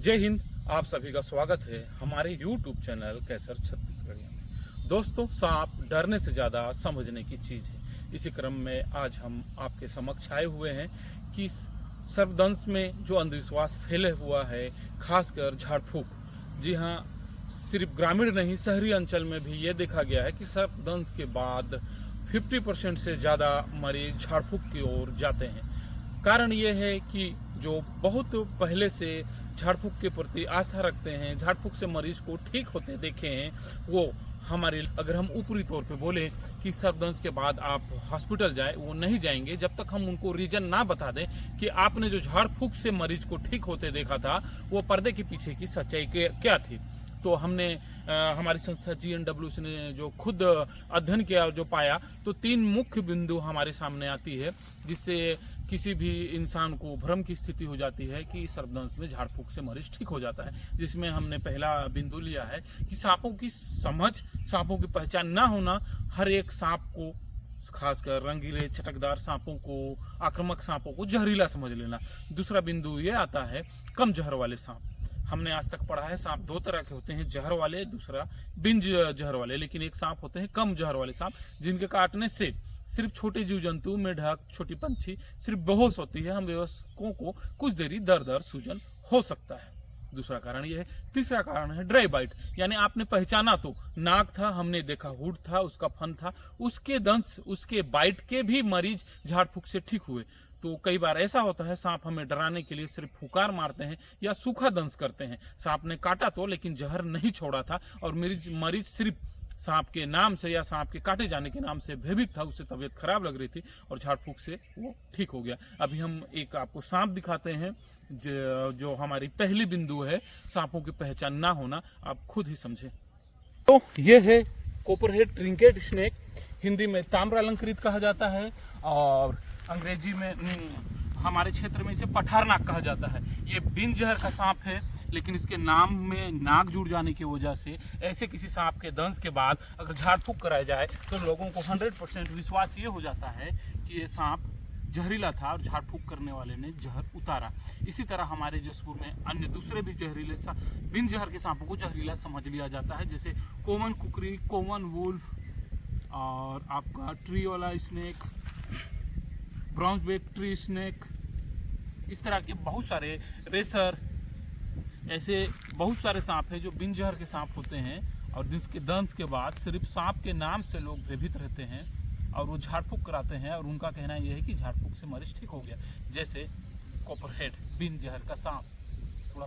जय हिंद। आप सभी का स्वागत है हमारे YouTube चैनल कैसर छत्तीसगढ़िया में। दोस्तों, सांप डरने से ज़्यादा समझने की चीज़ है। इसी क्रम में आज हम आपके समक्ष आए हुए हैं कि सर्पदंश में जो अंधविश्वास फैले हुआ है, खासकर झाड़ फूक। जी हाँ, सिर्फ ग्रामीण नहीं, शहरी अंचल में भी ये देखा गया है कि सर्पदंश के बाद 50% से ज़्यादा मरीज झाड़ फूक की ओर जाते हैं। कारण ये है कि जो बहुत पहले से झाड़ फूक के प्रति आस्था रखते हैं, झाड़ फूक से मरीज को ठीक होते देखे हैं, वो हमारे, अगर हम ऊपरी तौर पे बोले कि सर्पदंश के बाद आप हॉस्पिटल जाए, वो नहीं जाएंगे जब तक हम उनको रीजन ना बता दें कि आपने जो झाड़ फूक से मरीज को ठीक होते देखा था वो पर्दे के पीछे की सच्चाई क्या थी। तो हमने हमारी संस्था GNW ने जो खुद अध्ययन किया, जो पाया, तो 3 मुख्य बिंदु हमारे सामने आती है जिससे किसी भी इंसान को भ्रम की स्थिति हो जाती है कि सर्पदंश में झाड़ फूक से मरीज ठीक हो जाता है। जिसमें हमने पहला बिंदु लिया है कि सांपों की समझ, सांपों की पहचान ना होना। हर एक सांप को, खासकर रंगीले चटकदार सांपों को, आक्रामक सांपों को जहरीला समझ लेना। दूसरा बिंदु ये आता है कम जहर वाले सांप। हमने आज तक पढ़ा है सांप 2 तरह के होते हैं, जहर वाले, दूसरा बिन जहर वाले। लेकिन एक सांप होते हैं कम जहर वाले सांप, जिनके काटने से सिर्फ छोटे जीव जंतु, मेढक, छोटी पंछी सिर्फ बेहोश होती है। हम वयस्कों को कुछ देरी दर्द सूजन हो सकता है। दूसरा कारण यह है। तीसरा कारण है ड्राई बाइट, यानी आपने पहचाना तो नाक था, हमने देखा हुड था, उसका फन था, उसके दंश, उसके बाइट के भी मरीज झाड़ फूक से ठीक हुए। तो कई बार ऐसा होता है, सांप हमें डराने के लिए सिर्फ फुकार मारते हैं या सूखा दंश करते हैं। सांप ने काटा तो लेकिन जहर नहीं छोड़ा था, और मरीज सिर्फ सांप के नाम से या सांप के काटे जाने के नाम से भयभीत था, उससे तबीयत खराब लग रही थी और झाड़ फूक से वो ठीक हो गया। अभी हम एक आपको सांप दिखाते हैं जो हमारी पहली बिंदु है, सांपों की पहचान ना होना। आप खुद ही समझें। तो ये है कॉपरहेड ट्रिंकेट स्नेक, हिंदी में ताम्र अलंकृत कहा जाता है और अंग्रेजी में हमारे क्षेत्र में इसे पठारनाक कहा जाता है। ये बिन जहर का सांप है, लेकिन इसके नाम में नाक जुड़ जाने की वजह से ऐसे किसी सांप के दंश के बाद अगर झाड़ फूक कराया जाए तो लोगों को 100% विश्वास ये हो जाता है कि ये सांप जहरीला था और झाड़ फूक करने वाले ने जहर उतारा। इसी तरह हमारे जसपुर में अन्य दूसरे भी जहरीले बिन जहर के सांपों को जहरीला समझ लिया जाता है, जैसे कॉमन कुकरी, कॉमन वुल्फ और आपका ट्री वाला snake, brown back tree snake, इस तरह के बहुत सारे रेसर, ऐसे बहुत सारे सांप हैं जो बिन जहर के सांप होते हैं और जिसके दंश के बाद सिर्फ सांप के नाम से लोग भयभीत रहते हैं और वो झाड़ फूक कराते हैं और उनका कहना यह है कि झाड़ फूक से मरीज ठीक हो गया। जैसे कॉपरहेड, बिन जहर का सांप। थोड़ा